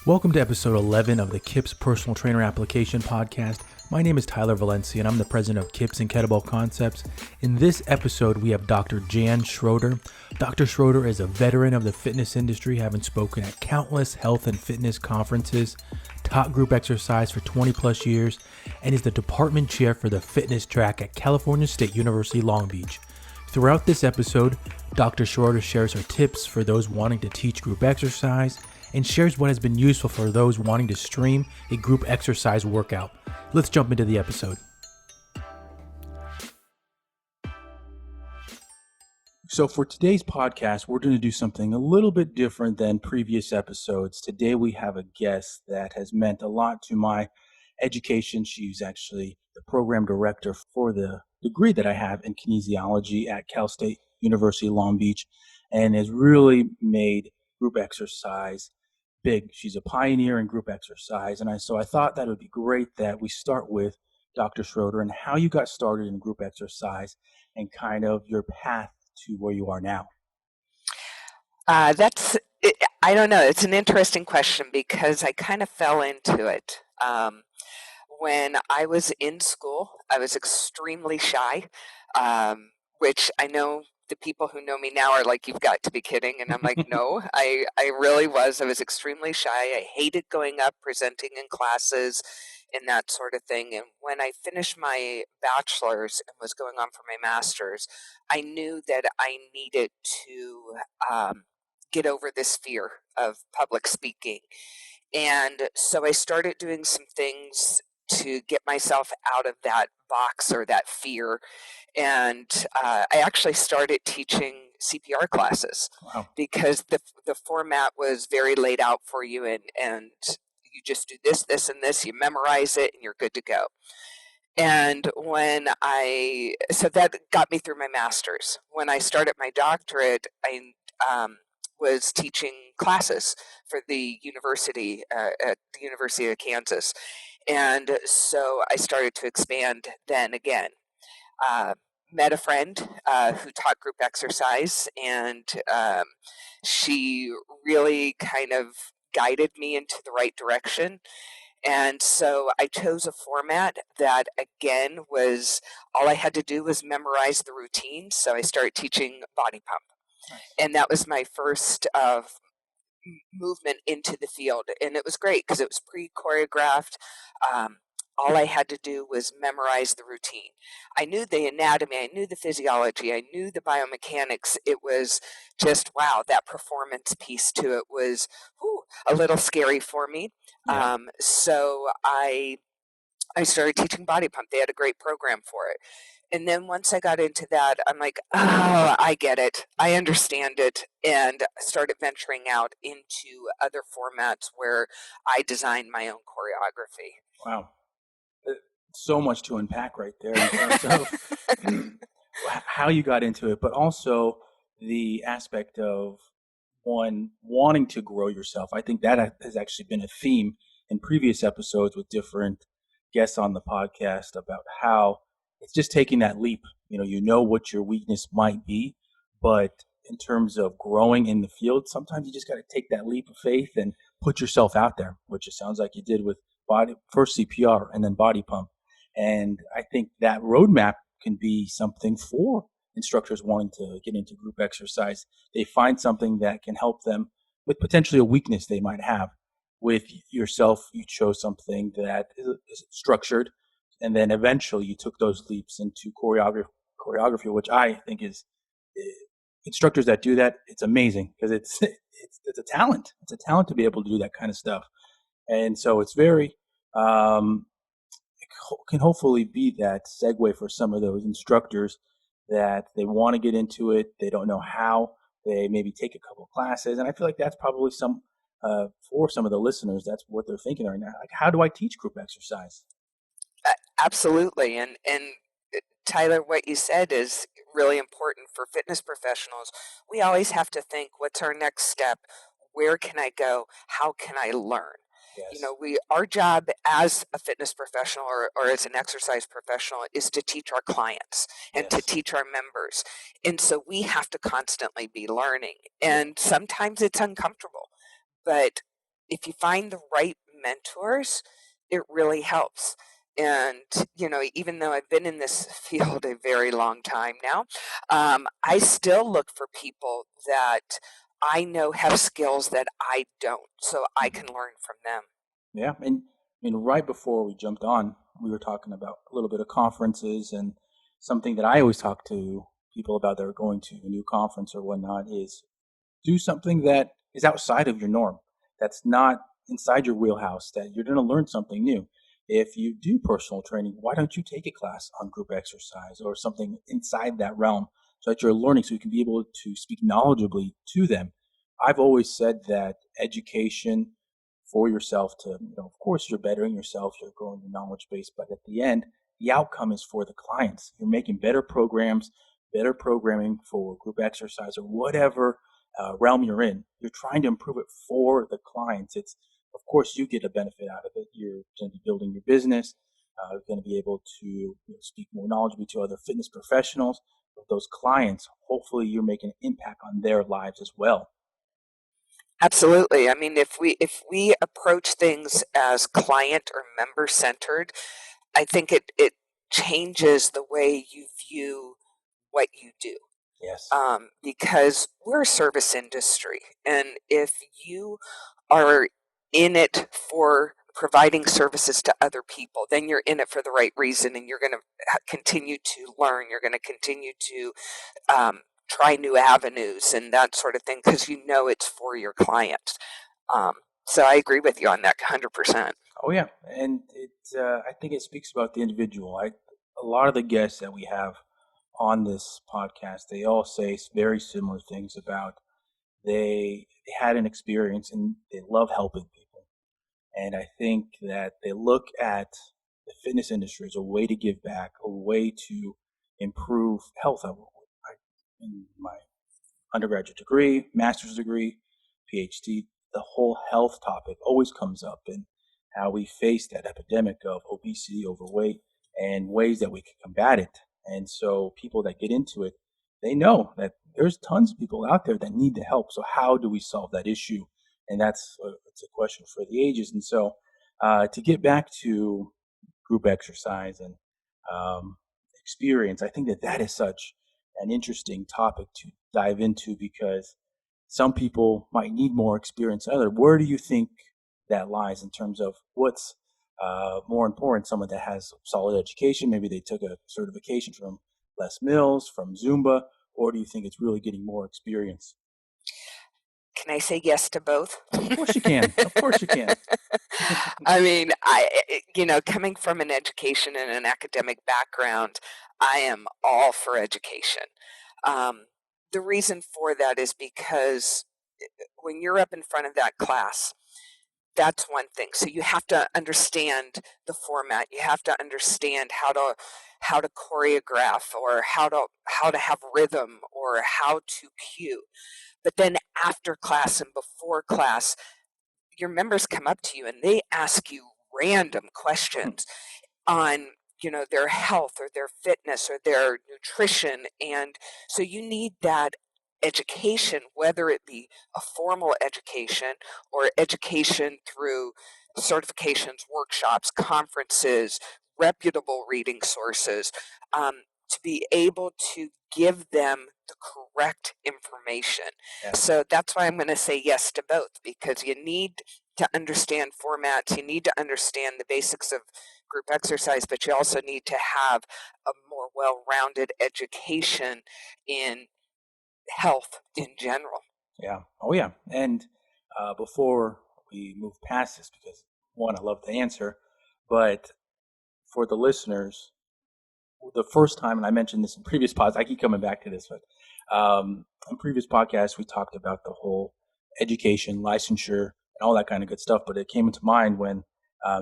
Welcome to episode 11 of the KIPS Personal Trainer Application Podcast. My name is Tyler Valencia, and I'm the president of KIPS and Kettlebell Concepts. In this episode, we have Dr. Jan Schroeder. Dr. Schroeder is a veteran of the fitness industry, having spoken at countless health and fitness conferences, taught group exercise for 20 plus years, and is the department chair for the fitness track at California State University, Long Beach. Throughout this episode, Dr. Schroeder shares her tips for those wanting to teach group exercise and shares what has been useful for those wanting to stream a group exercise workout. Let's jump into the episode. So for today's podcast, we're going to do something a little bit different than previous episodes. Today we have a guest that has meant a lot to my education. She's actually the program director for the degree that I have in kinesiology at Cal State University, Long Beach, and has really made group exercise big. She's a pioneer in group exercise, and so I thought that it would be great that we start with Dr. Schroeder and how you got started in group exercise and kind of your path to where you are now. I don't know. It's an interesting question because I kind of fell into it. When I was in school, I was extremely shy, which I know the people who know me now are like, you've got to be kidding. And I'm like, no, I really was. I was extremely shy. I hated going up, presenting in classes and that sort of thing. And when I finished my bachelor's and was going on for my master's, I knew that I needed to get over this fear of public speaking. And so I started doing some things to get myself out of that box or that fear. And I actually started teaching CPR classes. Wow. Because the format was very laid out for you, and you just do this, this, and this, you memorize it, and you're good to go. And so that got me through my master's. When I started my doctorate, I was teaching classes for the university at the University of Kansas. And so I started to expand then again. Met a friend who taught group exercise, and she really kind of guided me into the right direction. And so I chose a format that, again, was all I had to do was memorize the routine. So I started teaching body pump. Nice. And that was my first movement into the field. And it was great because it was pre-choreographed. All I had to do was memorize the routine. I knew the anatomy, I knew the physiology, I knew the biomechanics. It was just, wow, that performance piece to it was a little scary for me. Yeah. So I started teaching body pump. They had a great program for it. And then once I got into that, I'm like, oh, I get it. I understand it. And started venturing out into other formats where I designed my own choreography. Wow. So much to unpack right there in terms of how you got into it, but also the aspect of one wanting to grow yourself. I think that has actually been a theme in previous episodes with different guests on the podcast about how it's just taking that leap. You know what your weakness might be, but in terms of growing in the field, sometimes you just got to take that leap of faith and put yourself out there, which it sounds like you did with first CPR and then body pump. And I think that roadmap can be something for instructors wanting to get into group exercise. They find something that can help them with potentially a weakness they might have. With yourself, you chose something that is structured, and then eventually you took those leaps into choreography, which I think is instructors that do that. It's amazing because it's a talent. It's a talent to be able to do that kind of stuff, and so it's very. Can hopefully be that segue for some of those instructors that they want to get into it. They don't know how. They maybe take a couple of classes. And I feel like that's probably for some of the listeners, that's what they're thinking right now. Like, how do I teach group exercise? Absolutely. And Tyler, what you said is really important for fitness professionals. We always have to think, what's our next step? Where can I go? How can I learn? Yes. Our job as a fitness professional or as an exercise professional is to teach our clients and to teach our members. And so we have to constantly be learning. And sometimes it's uncomfortable, but if you find the right mentors, it really helps. And, even though I've been in this field a very long time now, I still look for people that I know have skills that I don't, so I Mhm. can learn from them. Yeah, and I mean, right before we jumped on, we were talking about a little bit of conferences, and something that I always talk to people about that are going to a new conference or whatnot is do something that is outside of your norm, that's not inside your wheelhouse, that you're going to learn something new. If you do personal training, why don't you take a class on group exercise or something inside that realm so that you're learning so you can be able to speak knowledgeably to them? I've always said that education for yourself to, of course, you're bettering yourself, you're growing your knowledge base, but at the end, the outcome is for the clients. You're making better programs, better programming for group exercise or whatever realm you're in. You're trying to improve it for the clients. It's, of course, you get a benefit out of it. You're going to be building your business. You're going to be able to speak more knowledgeably to other fitness professionals. With those clients, hopefully, you're making an impact on their lives as well. Absolutely. I mean, if we approach things as client or member centered, I think it changes the way you view what you do. Yes. Because we're a service industry, and if you are in it for providing services to other people, then you're in it for the right reason, and you're going to continue to learn. You're going to continue to try new avenues and that sort of thing because you know it's for your clients. Um, so I agree with you on that 100%. Oh yeah, and I think it speaks about the individual. A lot of the guests that we have on this podcast, they all say very similar things about they had an experience and they love helping people. And I think that they look at the fitness industry as a way to give back, a way to improve health. In my undergraduate degree, master's degree, PhD, the whole health topic always comes up, and how we face that epidemic of obesity, overweight, and ways that we can combat it. And so people that get into it, they know that there's tons of people out there that need the help. So how do we solve that issue? And it's a question for the ages. And so to get back to group exercise and um, experience, I think that that is such an interesting topic to dive into because some people might need more experience than others. Where do you think that lies in terms of what's more important? Someone that has solid education, maybe they took a certification from Les Mills, from Zumba, or do you think it's really getting more experience? Can I say yes to both? Of course you can. Of course you can. I mean, coming from an education and an academic background, I am all for education. Um, the reason for that is because when you're up in front of that class, that's one thing. So you have to understand the format. You have to understand how to choreograph or how to have rhythm or how to cue. But then after class and before class, your members come up to you and they ask you random questions on their health or their fitness or their nutrition, and so you need that education, whether it be a formal education or education through certifications, workshops, conferences, reputable reading sources, to be able to give them the correct information. Yes. So that's why I'm going to say yes to both, because you need to understand formats, you need to understand the basics of group exercise, but you also need to have a more well-rounded education in health in general. Yeah. Oh, yeah. And before we move past this, because one, I love the answer, but for the listeners, the first time, and I mentioned this in previous pods, I keep coming back to this, but in previous podcasts, we talked about the whole education, licensure, and all that kind of good stuff. But it came into mind when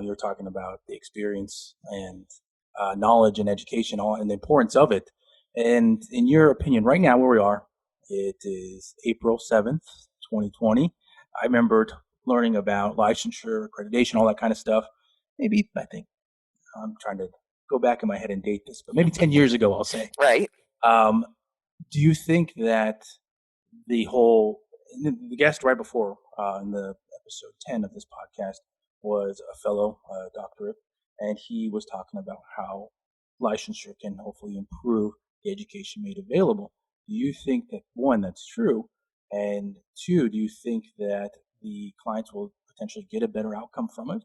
you were talking about the experience and knowledge and education, all and the importance of it. And in your opinion, right now where we are, it is April 7th, 2020. I remembered learning about licensure, accreditation, all that kind of stuff. Maybe I think I'm trying to go back in my head and date this, but maybe 10 years ago, I'll say. Right. Um, do you think that the whole, the guest right before in the episode 10 of this podcast was a fellow doctorate, and he was talking about how licensure can hopefully improve the education made available. Do you think that, one, that's true? And two, do you think that the clients will potentially get a better outcome from it?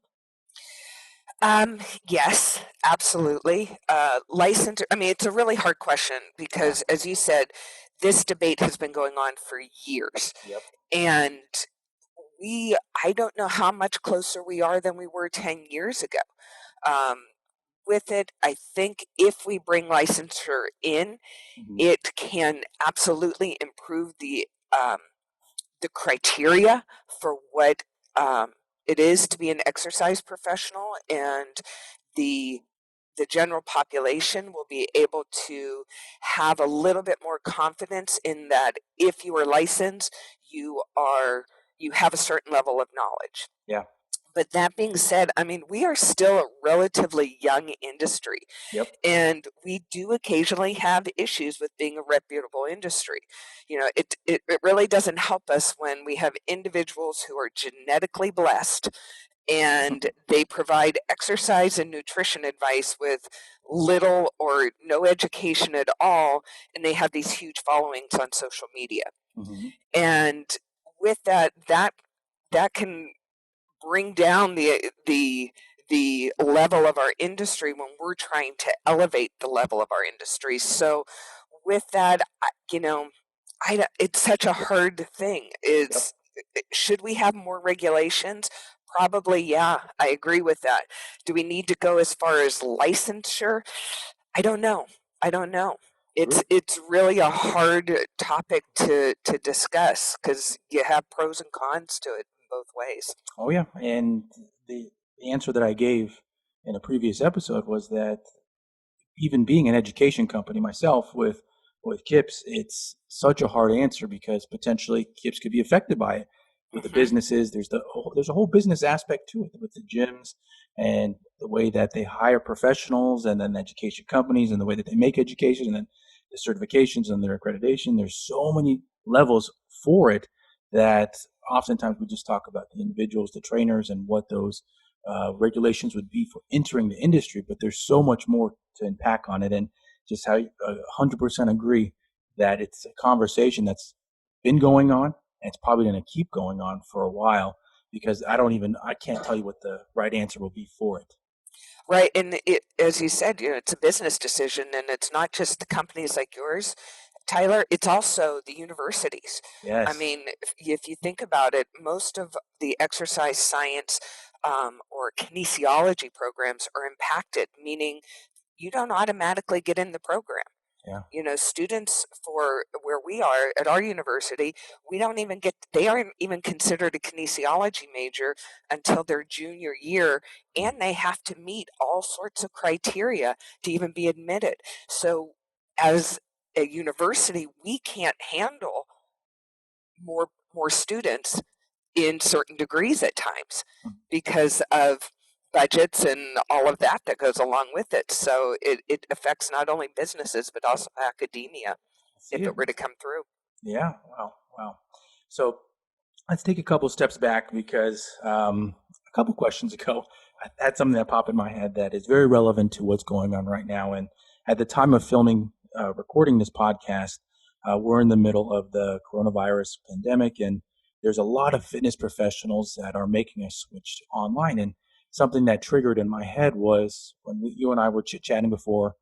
Um, yes, absolutely. License, I mean, it's a really hard question Yeah. because, as you said, this debate has been going on for years. Yep. And I don't know how much closer we are than we were 10 years ago. Um, with it, I think if we bring licensure in, Hmm. it can absolutely improve um, the criteria for what it is to be an exercise professional, and the the general population will be able to have a little bit more confidence in that if you are licensed, you are you have a certain level of knowledge. Yeah. But that being said, I mean, we are still a relatively young industry, Yep. and we do occasionally have issues with being a reputable industry. It really doesn't help us when we have individuals who are genetically blessed and they provide exercise and nutrition advice with little or no education at all, and they have these huge followings on social media. Hmm. And with that can bring down the level of our industry when we're trying to elevate the level of our industry. So with that, it's such a hard thing. Yep. Should we have more regulations? Probably, yeah. I agree with that. Do we need to go as far as licensure? I don't know. I don't know. True. It's really a hard topic to discuss because you have pros and cons to it in both ways. Oh yeah, and the answer that I gave in a previous episode was that even being an education company myself with KIPS, it's such a hard answer because potentially KIPS could be affected by it. With the Hmm. businesses, there's a whole business aspect to it with the gyms and the way that they hire professionals, and then education companies, and the way that they make education, and then the certifications and their accreditation. There's so many levels for it that oftentimes we just talk about the individuals, the trainers, and what those regulations would be for entering the industry, but there's so much more to unpack on it. And just how 100% agree that it's a conversation that's been going on, and it's probably going to keep going on for a while because I can't tell you what the right answer will be for it. Right, and as you said, it's a business decision, and it's not just the companies like yours, Tyler. It's also the universities. I Yes. mean, if you think about it, most of the exercise science or kinesiology programs are impacted, meaning you don't automatically get in the program. Yeah. Students for where we are at our university, we don't even get, they aren't even considered a kinesiology major until their junior year, Mm. and they have to meet all sorts of criteria to even be admitted. So, as a university, we can't handle more students in certain degrees at times Mm. because of budgets and all of that goes along with it. So it affects not only businesses but also academia See if it it. were to come through. Yeah. Wow. Wow. So let's take a couple steps back because a couple questions ago, I had something that popped in my head that is very relevant to what's going on right now. And at the time of filming, recording this podcast, we're in the middle of the coronavirus pandemic, and there's a lot of fitness professionals that are making a switch to online. And something that triggered in my head was when you and I were chit chatting before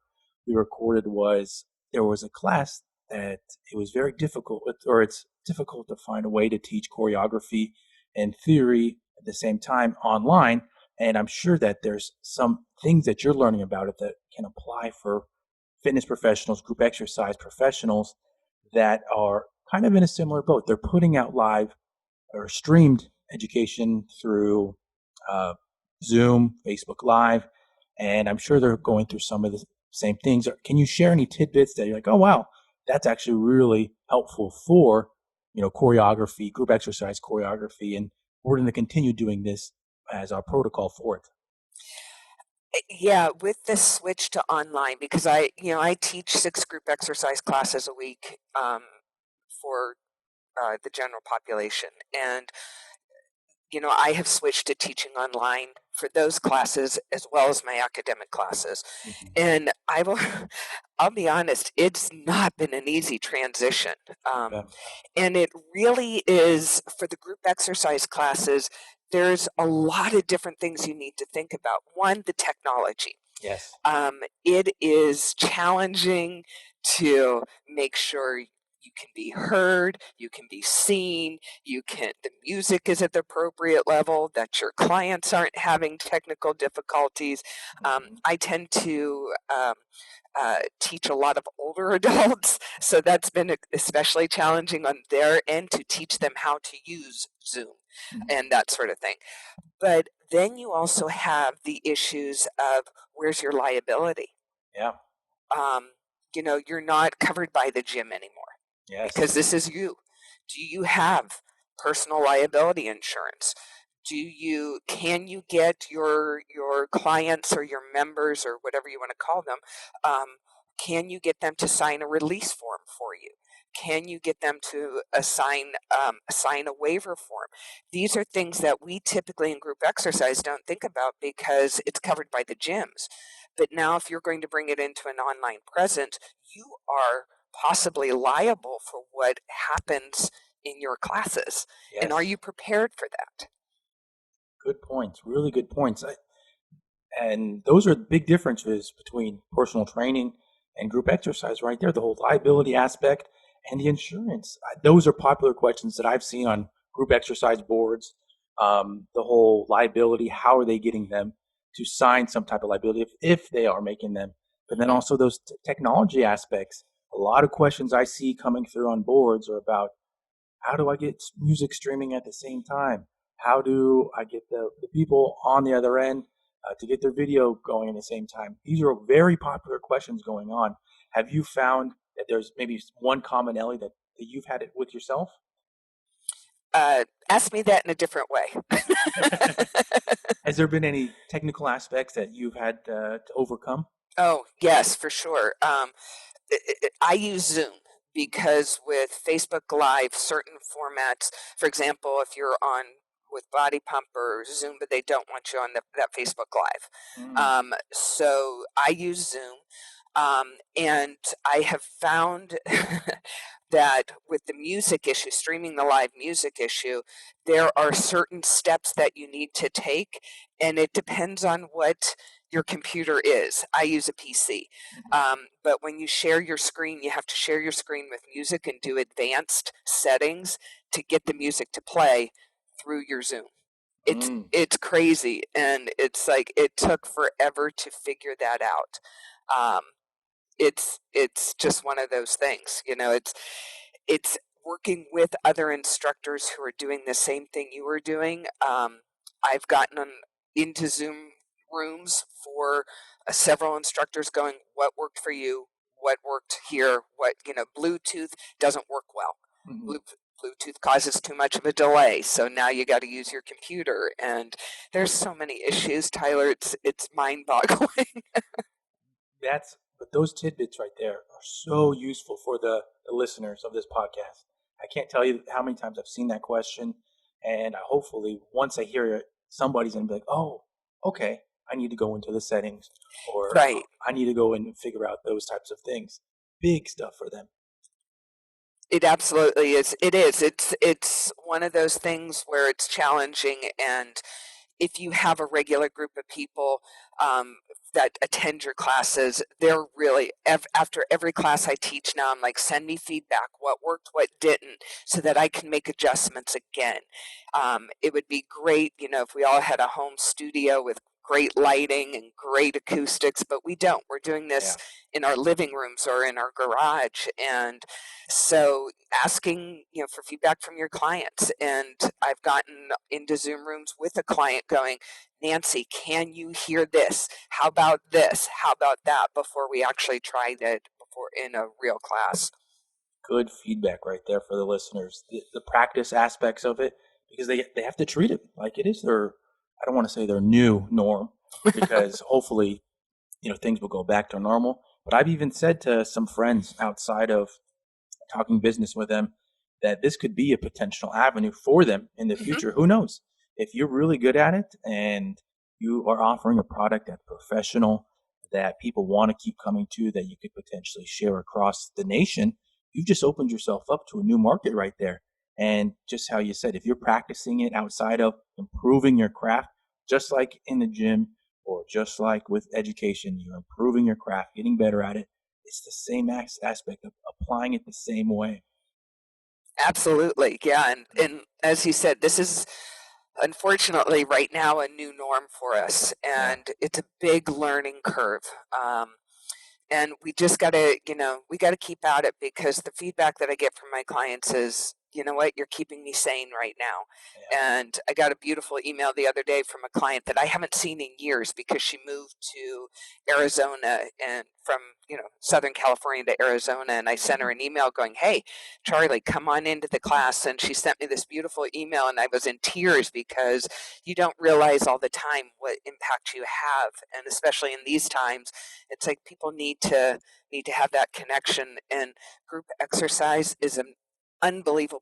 we recorded was there was a class that it was very difficult with, or it's difficult to find a way to teach choreography and theory at the same time online. And I'm sure that there's some things that you're learning about it that can apply for fitness professionals, group exercise professionals that are kind of in a similar boat. They're putting out live or streamed education through uh, Zoom, Facebook Live, and I'm sure they're going through some of the same things. Can you share any tidbits that you're like, oh wow, that's actually really helpful for choreography, group exercise choreography, and we're going to continue doing this as our protocol for it. Yeah, with the switch to online, because I teach 6 group exercise classes a week for the general population, and I have switched to teaching online for those classes as well as my academic classes. Mhm. And I'll be honest, it's not been an easy transition. I Um, bet. and it really is for the group exercise classes, there's a lot of different things you need to think about. One, the technology. Yes. It is challenging to make sure you can be heard, you can be seen, the music is at the appropriate level, that your clients aren't having technical difficulties. Mhm. I tend to teach a lot of older adults, so that's been especially challenging on their end to teach them how to use Zoom Mhm. and that sort of thing. But then you also have the issues of where's your liability? Yeah. Um, you're not covered by the gym anymore Yes. because this is you. Do you have personal liability insurance? Can you get your clients or your members or whatever you want to call them? Can you get them to sign a release form for you? Can you get them to assign a waiver form? These are things that we typically in group exercise don't think about because it's covered by the gyms. But now, if you're going to bring it into an online presence, you are possibly liable for what happens in your classes. And are Yes. you prepared for that? Good points. Really good points. And those are big differences between personal training and group exercise right there. The whole liability aspect and the insurance. Those are popular questions that I've seen on group exercise boards. The whole liability, how are they getting them to sign some type of liability if they are making them? But then Mhm. also those technology aspects. A lot of questions I see coming through on boards are about how do I get music streaming at the same time? How do I get the people on the other end to get their video going at the same time? These are very popular questions going on. Have you found that there's maybe one commonality that you've had it with yourself? Ask me that in a different way. Has there been any technical aspects that you've had to overcome? Oh, yes, for sure. I use Zoom because with Facebook Live, certain formats, for example, if you're on with Body Pump or Zoom, but they don't want you on that Facebook Live. Mm, So I use Zoom. And I have found that with the music issue, streaming the live music issue, there are certain steps that you need to take, and it depends on what your computer is. I use a PC. But when you share your screen, you have to share your screen with music and do advanced settings to get the music to play through your Zoom. It's mm, it's crazy, and it's like it took forever to figure that out. Um, it's just one of those things, it's working with other instructors who are doing the same thing you were doing. I've gotten into Zoom rooms for several instructors going, what worked for you? What worked here? Bluetooth doesn't work well. mhm. Blu- Bluetooth causes too much of a delay, so now you got to use your computer. And there's so many issues, Tyler. It's mind-boggling. But those tidbits right there are so useful for the listeners of this podcast. I can't tell you how many times I've seen that question, and hopefully once I hear it, somebody's gonna be like, "Oh, okay, I need to go into the settings, or Right. I need to go and figure out those types of things." Big stuff for them. It absolutely is. It is. It's one of those things where it's challenging, and if you have a regular group of people that attend your classes, they're really after every class I teach now, I'm like, send me feedback. What worked, what didn't, so that I can make adjustments again. It would be great, if we all had a home studio with great lighting and great acoustics, but we don't. We're doing this Yeah, in our living rooms or in our garage, and so asking, for feedback from your clients. And I've gotten into Zoom rooms with a client going, Nancy, can you hear this? How about this? How about that? Before we actually tried it before in a real class. good feedback right there for the listeners. The practice aspects of it, because they have to treat it like it is their, I don't want to say their new norm, because hopefully things will go back to normal. But I've even said to some friends outside of talking business with them that this could be a potential avenue for them in the Hmm. future. Who knows? if you're really good at it and you are offering a product that's professional, that people want to keep coming to, that you could potentially share across the nation, you've just opened yourself up to a new market right there. And just how you said, if you're practicing it outside of improving your craft, just like in the gym or just like with education, you're improving your craft, getting better at it. It's the same aspect of applying it the same way. Absolutely. Yeah. And as you said, this is unfortunately right now a new norm for us, Yeah. and it's a big learning curve. And we just got to, we got to keep at it, because the feedback that I get from my clients is, you know what, you're keeping me sane right now. Yeah. And I got a beautiful email the other day from a client that I haven't seen in years, because she moved to Arizona and from, Southern California to Arizona. And I sent her Mhm. an email going, hey, Charlie, come on into the class. And she sent me this beautiful email, and I was in tears, because you don't realize all the time what impact you have. And especially in these times, it's like people need to have that connection, and group exercise is an unbelievable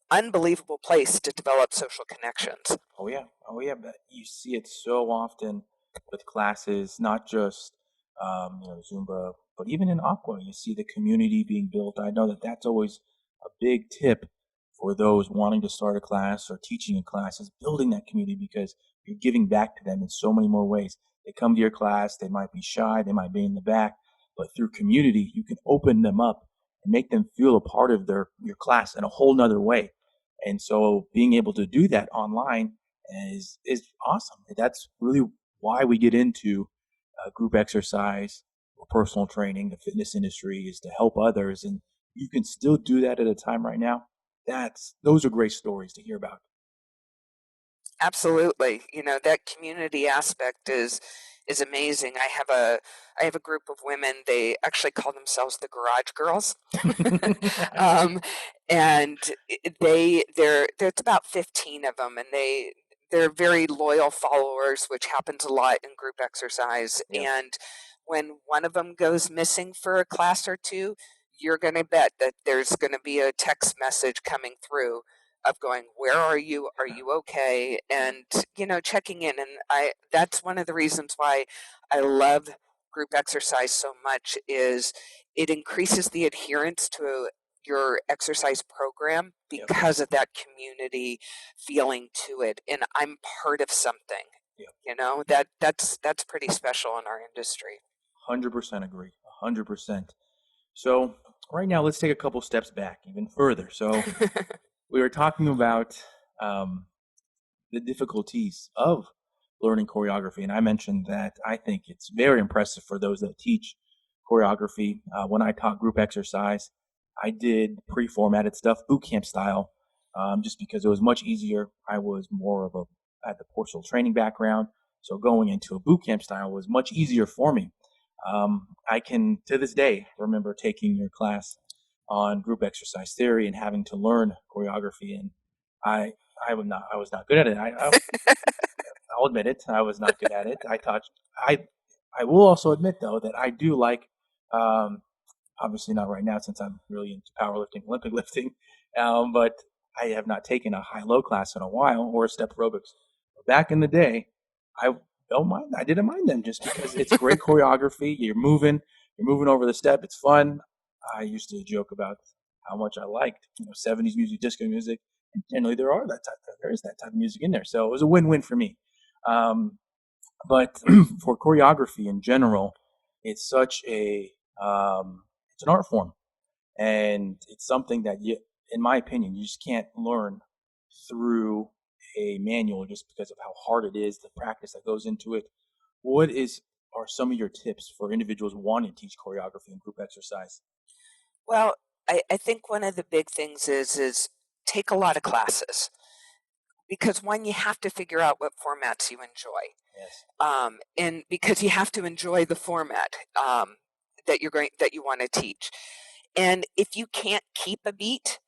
unbelievable place to develop social connections. Oh yeah, oh yeah. But you see it so often with classes, not just Zumba, but even in Aqua, you see the community being built. I know that that's always a big tip for those wanting to start a class or teaching a class, is building that community, because you're giving back to them in so many more ways. They come to your class, they might be shy, they might be in the back, but through community, you can open them up and make them feel a part of your class in a whole nother way. And so being able to do that online is awesome. That's really why we get into group exercise or personal training. The fitness industry is to help others, and you can still do that at a time right now. Those are great stories to hear about. Absolutely. That community aspect is amazing. I have a group of women. They actually call themselves the Garage Girls. um, and there's about 15 of them, and they're very loyal followers, which happens a lot in group exercise. Yep. And when one of them goes missing for a class or two, you're going to bet that there's going to be a text message coming through of going, where are you? Are you okay? And, checking in. And that's one of the reasons why I love group exercise so much, is it increases the adherence to your exercise program Yep. because of that community feeling to it. And I'm part of something, Yep. that's pretty special in our industry. 100% agree. 100%. So right now, let's take a couple steps back even further. So we were talking about um, the difficulties of learning choreography. And I mentioned that I think it's very impressive for those that teach choreography. When I taught group exercise, I did pre-formatted stuff, boot camp style, just because it was much easier. I was more of I had the personal training background, so going into a boot camp style was much easier for me. I can, to this day, remember taking your class on group exercise theory and having to learn choreography, and I I was not good at it. I'll admit it. I was not good at it. I I will also admit though that I do like um, obviously not right now since I'm really into powerlifting, Olympic lifting, but I have not taken a high low class in a while or step aerobics. But back in the day, I don't mind. I didn't mind them just because it's great choreography. You're moving over the step. It's fun. I used to joke about how much I liked 70s music, disco music, and generally there is that type of music in there. So it was a win-win for me. Um, but for choreography in general, it's such a it's an art form, and it's something that in my opinion, you just can't learn through a manual just because of how hard it is, the practice that goes into it. What is are some of your tips for individuals wanting to teach choreography and group exercise? Well, I think one of the big things is take a lot of classes, because one, you have to figure out what formats you enjoy, Yes. and because you have to enjoy the format that you want to teach. And if you can't keep a beat,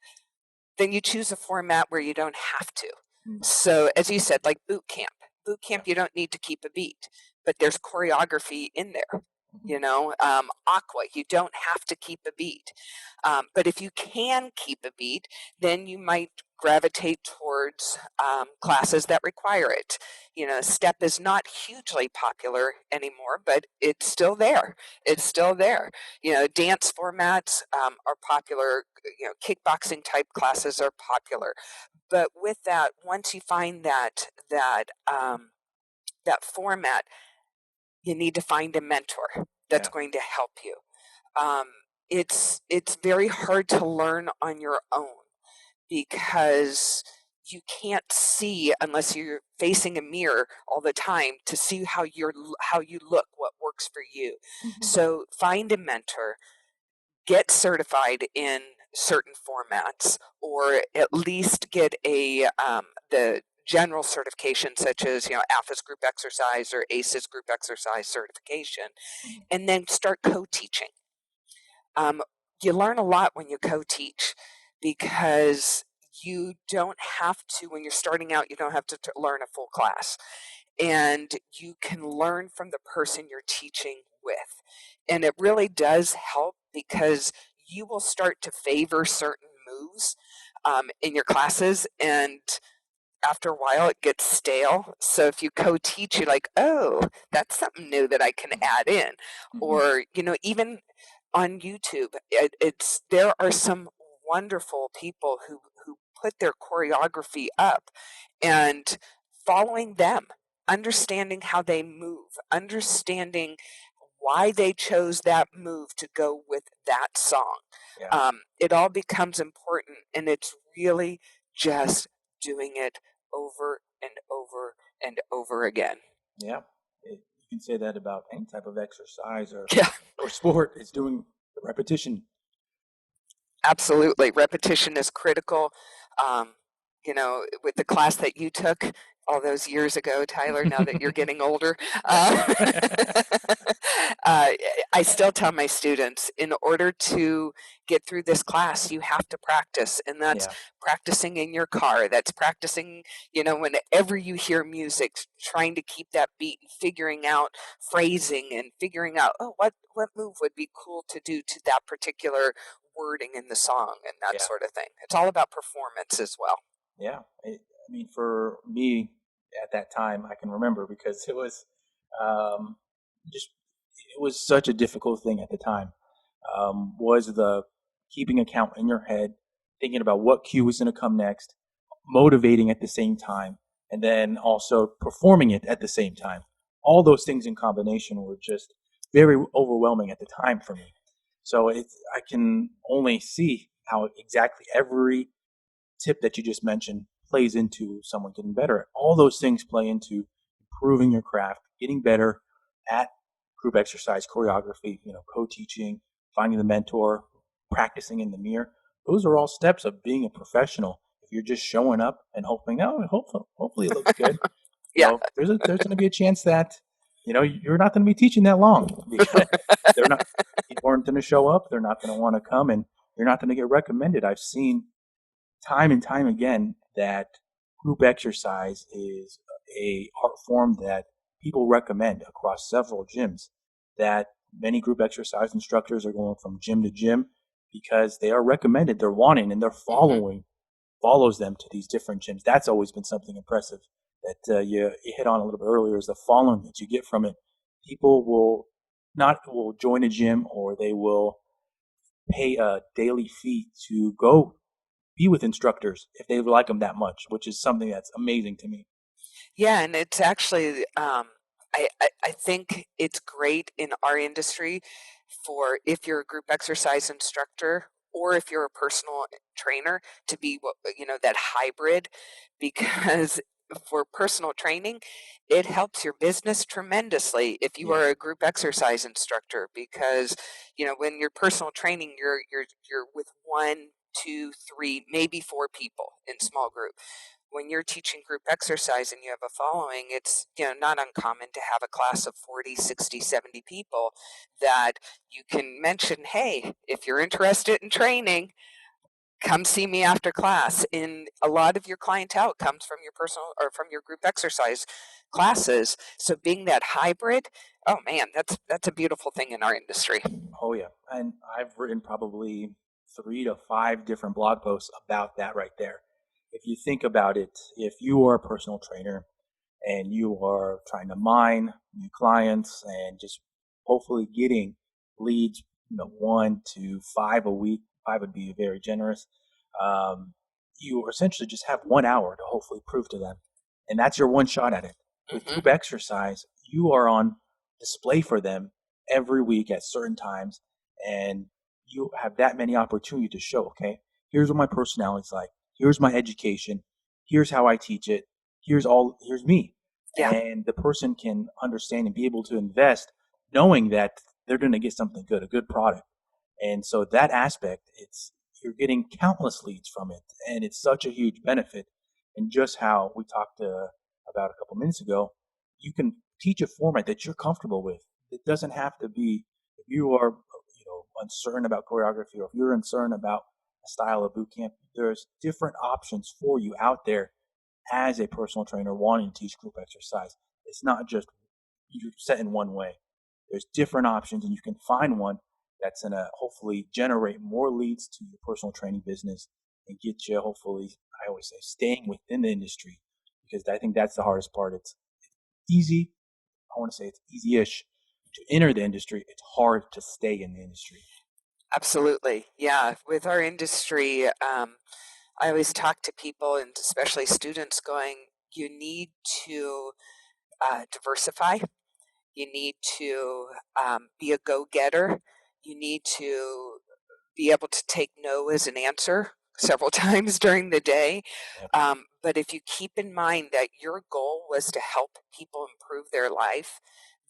then you choose a format where you don't have to. Mm. So, as you said, like boot camp. Boot Yeah. camp, you don't need to keep a beat, but there's choreography in there. Mhm. Aqua, you don't have to keep a beat. But if you can keep a beat, then you might gravitate towards classes that require it. Step is not hugely popular anymore, but it's still there. It's still there. Dance formats are popular. Kickboxing type classes are popular. But with that, once you find that format, you need to find a mentor that's Yeah. going to help you. Um, it's very hard to learn on your own because you can't see unless you're facing a mirror all the time to see how you look, what works for you. Hmm. So find a mentor, get certified in certain formats, or at least get the general certification, such as AFA's group exercise or ACES group exercise certification, Hmm. and then start co-teaching. Um, you learn a lot when you co-teach because you don't have to, when you're starting out, you don't have to learn a full class, and you can learn from the person you're teaching with. And it really does help because you will start to favor certain moves in your classes, and after a while it gets stale. So if you co-teach, you're like, oh, that's something new that I can add in. Hmm. Or even on YouTube, it's there are some wonderful people who put their choreography up, and following them, understanding how they move, understanding why they chose that move to go with that song. Yeah. It all becomes important, and it's really just doing it over and over and over again. Yeah. You can say that about any type of exercise Yeah, or sport. It's doing the repetition. absolutely. Repetition is critical. With the class that you took all those years ago, Tyler, now that you're getting older, uh, uh, I still tell my students, in order to get through this class, you have to practice. And that's Yeah. practicing in your car. That's practicing, whenever you hear music, trying to keep that beat and figuring out phrasing and figuring out, oh, what move would be cool to do to that particular wording in the song and that Yeah. sort of thing. It's all about performance as well. Yeah. I mean, for me at that time, I can remember because it was um, just it was such a difficult thing at the time. Was the keeping account in your head, thinking about what cue was going to come next, motivating at the same time, and then also performing it at the same time. All those things in combination were just very overwhelming at the time for me. So I can only see how exactly every tip that you just mentioned plays into someone getting better. All those things play into improving your craft, getting better at group exercise, choreography, co-teaching, finding the mentor, practicing in the mirror. Those are all steps of being a professional. If you're just showing up and hoping, oh, hopefully it looks good, Yeah. there's going to be a chance that you're not going to be teaching that long because they're not people aren't going to show up. They're not going to want to come, and you're not going to get recommended. I've seen time and time again that group exercise is a art form that people recommend across several gyms. That many group exercise instructors are going from gym to gym because they are recommended, they're wanting, and they're Hmm. following follows them to these different gyms. That's always been something impressive that you hit on a little bit earlier is the following that you get from it. People will join a gym or they will pay a daily fee to go be with instructors if they like them that much, which is something that's amazing to me. Yeah, and it's actually, I think it's great in our industry for if you're a group exercise instructor or if you're a personal trainer to be that hybrid, because for personal training, it helps your business tremendously if you Yeah. are a group exercise instructor, because when you're personal training, you're with one, two, three, maybe four people in small group. When you're teaching group exercise and you have a following, it's not uncommon to have a class of 40, 60, 70 people that you can mention, hey, if you're interested in training, come see me after class. And a lot of your clientele comes from your personal or from your group exercise classes. So being that hybrid, oh man, that's a beautiful thing in our industry. Oh yeah, and I've written probably 3 to 5 different blog posts about that right there. If you think about it, if you are a personal trainer and you are trying to mine new clients and just hopefully getting leads, 1 to 5 a week, 5 would be very generous. You essentially just have 1 hour to hopefully prove to them, and that's your one shot at it. With Hmm. group exercise, you are on display for them every week at certain times, and you have that many opportunity to show, okay, here's what my personality is like, here's my education, here's how I teach it, here's me. Yeah. And the person can understand and be able to invest knowing that they're going to get something good, a good product. And so that aspect, it's you're getting countless leads from it, and it's such a huge benefit. And just how we talked about a couple minutes ago, you can teach a format that you're comfortable with. It doesn't have to be if you are uncertain about choreography, or if you're uncertain about a style of boot camp. There's different options for you out there as a personal trainer wanting to teach group exercise. It's not just you're set in one way. There's different options, and you can find one that's going to hopefully generate more leads to your personal training business and get you, hopefully, I always say, staying within the industry, because I think that's the hardest part. It's easy. I want to say it's easy-ish to enter the industry. It's hard to stay in the industry. Absolutely. Yeah. With our industry, I always talk to people and especially students going, you need to diversify. You need to be a go getter. You need to be able to take no as an answer several times during the day. Yep. But if you keep in mind that your goal was to help people improve their life,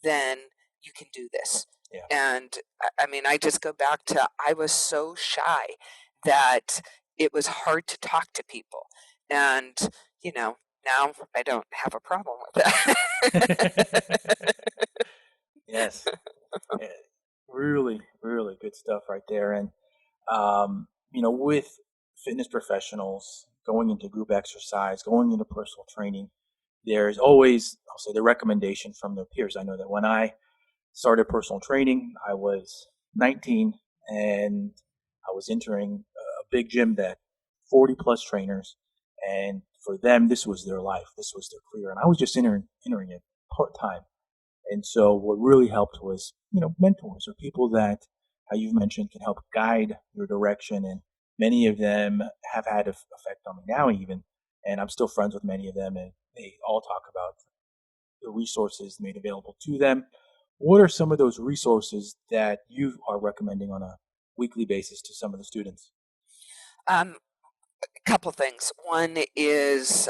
then you can do this. Yeah. And I mean, I just go back to I was so shy that it was hard to talk to people. And, you know, now I don't have a problem with that. Yes. Yeah. Really, really good stuff right there. And with fitness professionals going into group exercise, going into personal training, there's always, I'll say, the recommendation from their peers. I know that when I started personal training, I was 19, and I was entering a big gym that 40 plus trainers, and for them, this was their life, this was their career, and I was just entering it part time. And so what really helped was, mentors or people that, how you've mentioned, can help guide your direction. And many of them have had an effect on me now even. And I'm still friends with many of them, and they all talk about the resources made available to them. What are some of those resources that you are recommending on a weekly basis to some of the students? um, a couple things. One is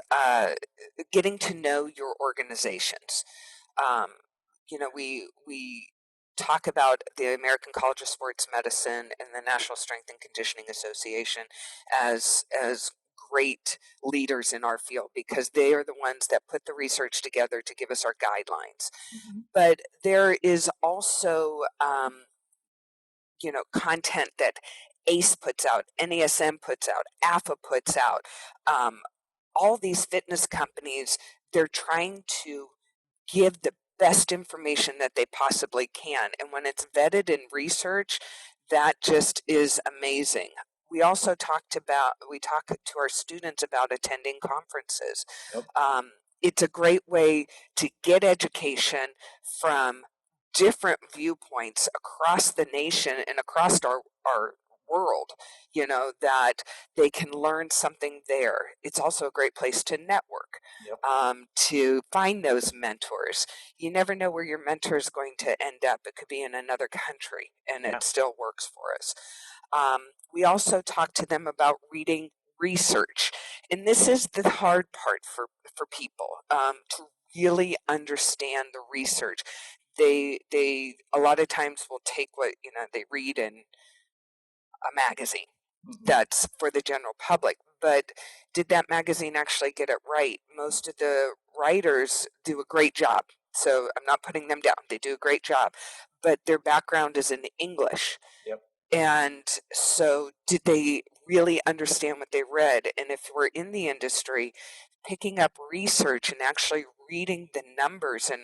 getting to know your organizations. Um, we talk about the American College of Sports Medicine and the National Strength and Conditioning Association as great leaders in our field because they are the ones that put the research together to give us our guidelines. Mm-hmm. But there is also content that ACE puts out, NASM puts out, AFA puts out. Um, all these fitness companies, they're trying to give the best information that they possibly can. And when it's vetted in research, that just is amazing. We talk to our students about attending conferences. Yep. It's a great way to get education from different viewpoints across the nation and across our world, that they can learn something there. It's also a great place to network, Yep. to find those mentors. You never know where your mentor is going to end up. It could be in another country and Yeah. it still works for us. We also talk to them about reading research. And this is the hard part for people, to really understand the research. They a lot of times will take what they read in a magazine Mm-hmm. that's for the general public. But did that magazine actually get it right? Most of the writers do a great job. So I'm not putting them down. They do a great job. But their background is in English. Yep. And so did they really understand what they read. And if we're in the industry, picking up research and actually reading the numbers and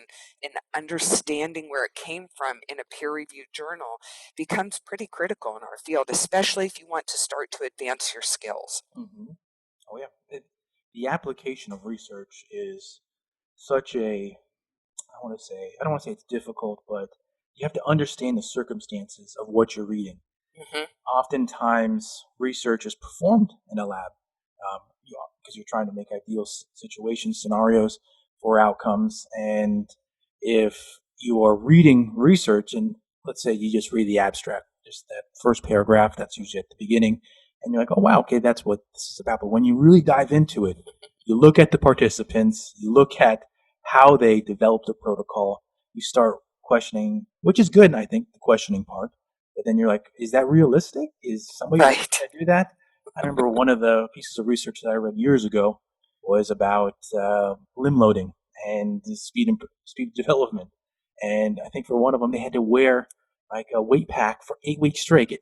understanding where it came from in a peer-reviewed journal becomes pretty critical in our field, especially if you want to start to advance your skills. Hmm. Oh yeah, the application of research is such a, I don't want to say it's difficult, but you have to understand the circumstances of what you're reading. Hmm. Oftentimes, research is performed in a lab because you're trying to make ideal situations, scenarios for outcomes. And if you are reading research, and let's say you just read the abstract, just that first paragraph that's usually at the beginning, and you're like, oh, wow, okay, that's what this is about. But when you really dive into it, you look at the participants, you look at how they developed the protocol, you start questioning, which is good, I think, the questioning part. But then you're like, is that realistic? Is somebody really Right. going to do that? I remember one of the pieces of research that I read years ago was about limb loading and the speed development. And I think for one of them, they had to wear like a weight pack for 8 weeks straight.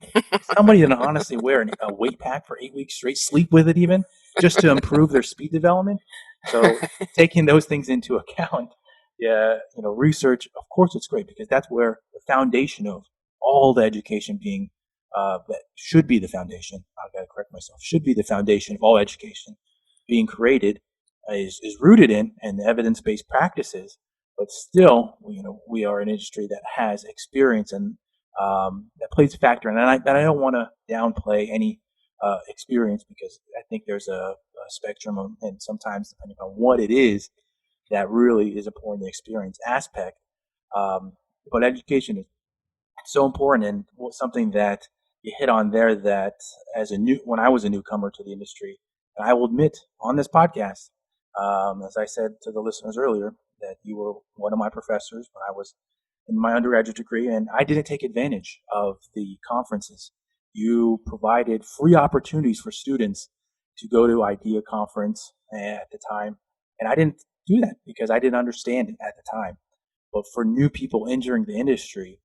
Somebody didn't honestly wear a weight pack for 8 weeks straight, sleep with it even, just to improve their speed development. So taking those things into account, yeah, research, of course, it's great because that's where the foundation of all the education being that should be the foundation. I've got to correct myself. Should be the foundation of all education being created is rooted in and evidence based practices. But still, we are an industry that has experience and that plays a factor. And I don't want to downplay any experience because I think there's a spectrum of, and sometimes depending on what it is that really is important, the experience aspect. Um, but education is so important and something that you hit on there that when I was a newcomer to the industry, and I will admit on this podcast, as I said to the listeners earlier, that you were one of my professors when I was in my undergraduate degree, and I didn't take advantage of the conferences. You provided free opportunities for students to go to IDEA conference at the time, and I didn't do that because I didn't understand it at the time. But for new people entering the industry,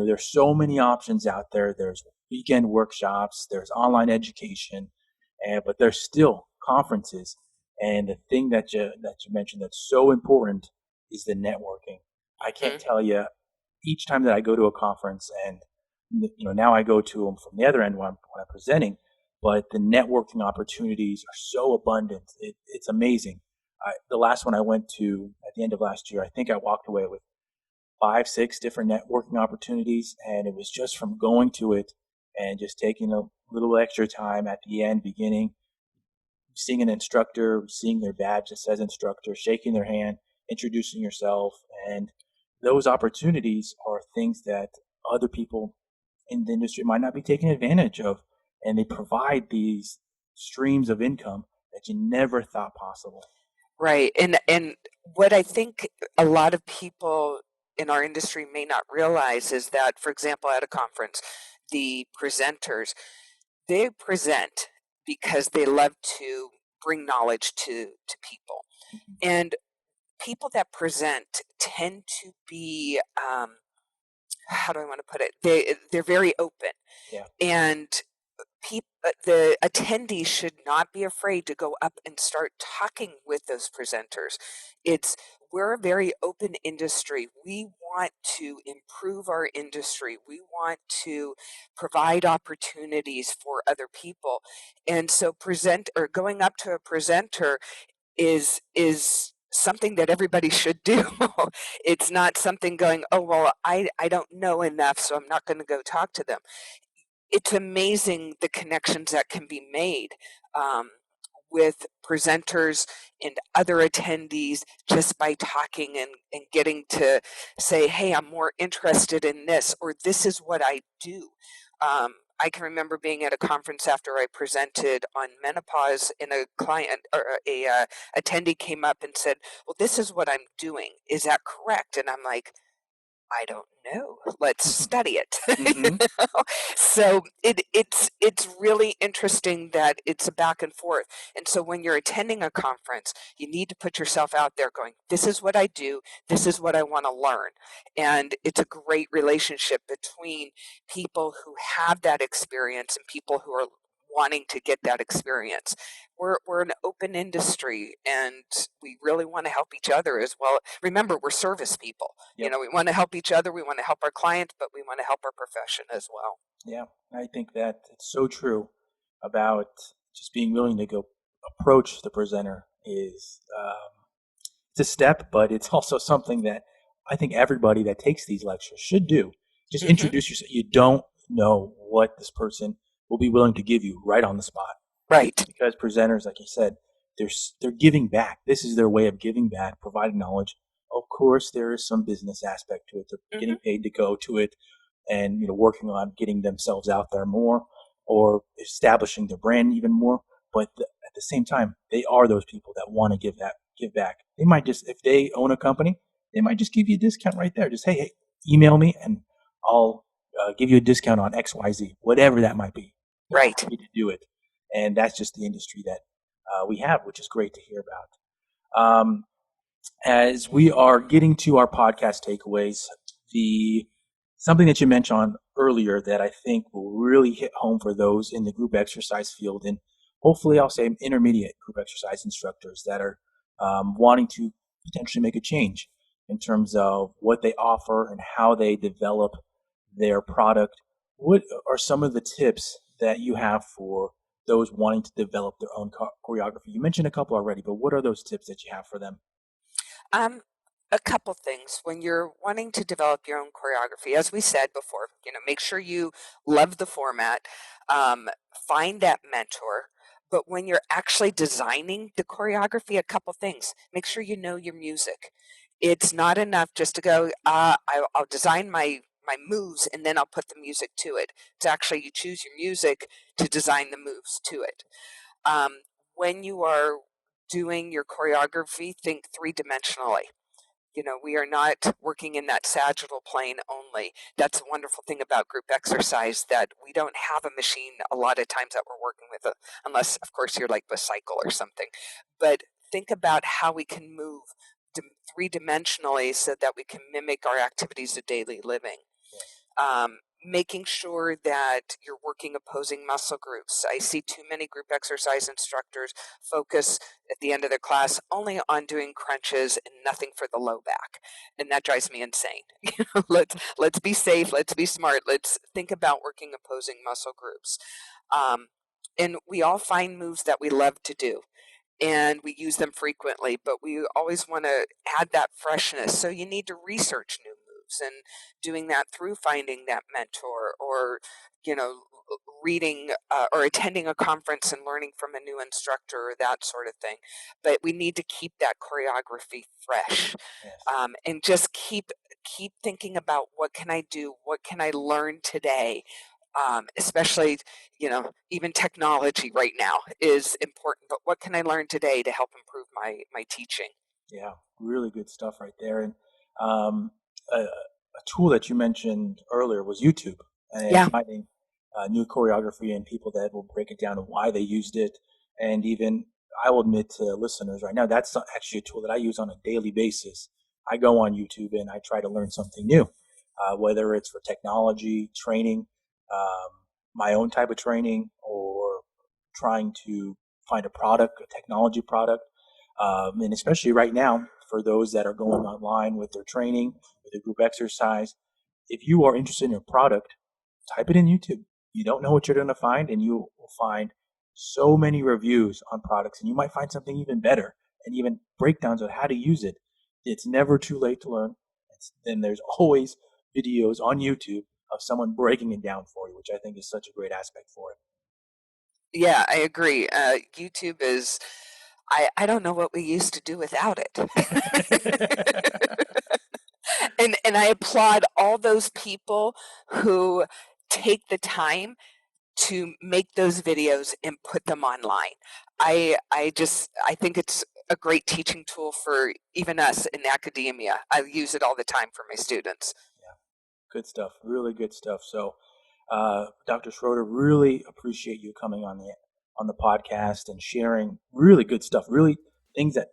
there's so many options out there. There's weekend workshops, there's online education, but there's still conferences. And the thing that you mentioned that's so important is the networking. I can't Hmm. tell you each time that I go to a conference, and now I go to them from the other end when I'm presenting, but the networking opportunities are so abundant. It's amazing. The last one I went to at the end of last year, I think I walked away with 5, 6 different networking opportunities, and it was just from going to it and just taking a little extra time at the end, beginning, seeing an instructor, seeing their badge that says instructor, shaking their hand, introducing yourself, and those opportunities are things that other people in the industry might not be taking advantage of, and they provide these streams of income that you never thought possible. Right. And what I think a lot of people in our industry may not realize is that, for example, at a conference, the presenters, they present because they love to bring knowledge to people. Mhm. And people that present tend to be, how do I want to put it? They're very open, Yeah. and the attendees should not be afraid to go up and start talking with those presenters. It's We're a very open industry. We want to improve our industry. We want to provide opportunities for other people. And so going up to a presenter is something that everybody should do. It's not something going, oh well, I don't know enough, so I'm not going to go talk to them. It's amazing the connections that can be made um, with presenters and other attendees just by talking and getting to say, hey, I'm more interested in this, or this is what I do. I can remember being at a conference after I presented on menopause, and a client or a attendee came up and said, well, this is what I'm doing. Is that correct? And I'm like, I don't know. Let's study it. You Hmm. know? So it's really interesting that it's a back and forth. And so when you're attending a conference, you need to put yourself out there going, this is what I do, this is what I want to learn. And it's a great relationship between people who have that experience and people who are wanting to get that experience. We're an open industry, and we really want to help each other as well. Remember, we're service people. Yep. We want to help each other, we want to help our clients, but we want to help our profession as well. Yeah, I think that it's so true about just being willing to go approach the presenter is it's a step, but it's also something that I think everybody that takes these lectures should do. Just introduce yourself. You don't know what this person will be willing to give you right on the spot. Right. Because presenters, like you said, they're giving back. This is their way of giving back, providing knowledge. Of course, there is some business aspect to it. They're getting paid to go to it, and working on getting themselves out there more or establishing their brand even more. But at the same time, they are those people that want to give back. They might just, if they own a company, they might just give you a discount right there. Just hey, email me and I'll give you a discount on X, Y, Z, whatever that might be. They're Right. happy to do it, and that's just the industry that we have, which is great to hear about. As we are getting to our podcast takeaways, something that you mentioned earlier that I think will really hit home for those in the group exercise field, and hopefully I'll say intermediate group exercise instructors that are wanting to potentially make a change in terms of what they offer and how they develop their product. What are some of the tips that you have for those wanting to develop their own choreography? You mentioned a couple already, but what are those tips that you have for them? A couple things. When you're wanting to develop your own choreography, as we said before, make sure you love the format, find that mentor. But when you're actually designing the choreography, a couple things. Make sure you know your music. It's not enough just to go, I'll design my moves and then I'll put the music to it. It's actually you choose your music to design the moves to it. When you are doing your choreography, think three-dimensionally. We are not working in that sagittal plane only. That's a wonderful thing about group exercise, that we don't have a machine a lot of times that we're working with, unless, of course, you're like a cycle or something. But think about how we can move three-dimensionally so that we can mimic our activities of daily living. Making sure that you're working opposing muscle groups. I see too many group exercise instructors focus at the end of their class only on doing crunches and nothing for the low back, and that drives me insane. Let's be safe, let's be smart, let's think about working opposing muscle groups. And we all find moves that we love to do, and we use them frequently, but we always want to add that freshness. So you need to research new moves, and doing that through finding that mentor, or reading or attending a conference and learning from a new instructor, or that sort of thing. But we need to keep that choreography fresh. And just keep thinking about, what can I do, what can I learn today. Especially, even technology right now is important, but what can I learn today to help improve my teaching? Yeah, really good stuff right there. And a tool that you mentioned earlier was YouTube, and finding new choreography and people that will break it down and why they used it. And even I will admit to listeners right now, that's actually a tool that I use on a daily basis. I go on YouTube and I try to learn something new, whether it's for technology, training, my own type of training, or trying to find a product, a technology product. And especially right now, for those that are going online with their training, with their group exercise, if you are interested in a product, type it in YouTube. You don't know what you're going to find, and you will find so many reviews on products, and you might find something even better, and even breakdowns of how to use it. It's never too late to learn. And there's always videos on YouTube of someone breaking it down for you, which I think is such a great aspect for it. Yeah, I agree. YouTube is, I don't know what we used to do without it. And I applaud all those people who take the time to make those videos and put them online. I think it's a great teaching tool for even us in academia. I use it all the time for my students. Yeah, good stuff. Really good stuff. So, Dr. Schroeder, really appreciate you coming on the podcast and sharing really good stuff, really things that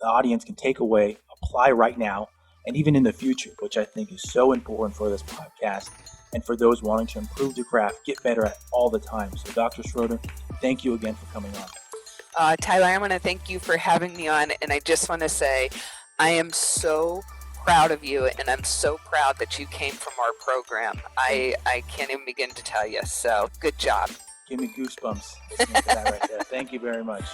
the audience can take away, apply right now, and even in the future, which I think is so important for this podcast. and for those wanting to improve their craft, get better at all the time. So Dr. Schroeder, thank you again for coming on. Tyler, I want to thank you for having me on, and I just want to say I am so proud of you, and I'm so proud that you came from our program. I can't even begin to tell you, so good job. Give me goosebumps listening to that right there. Thank you very much.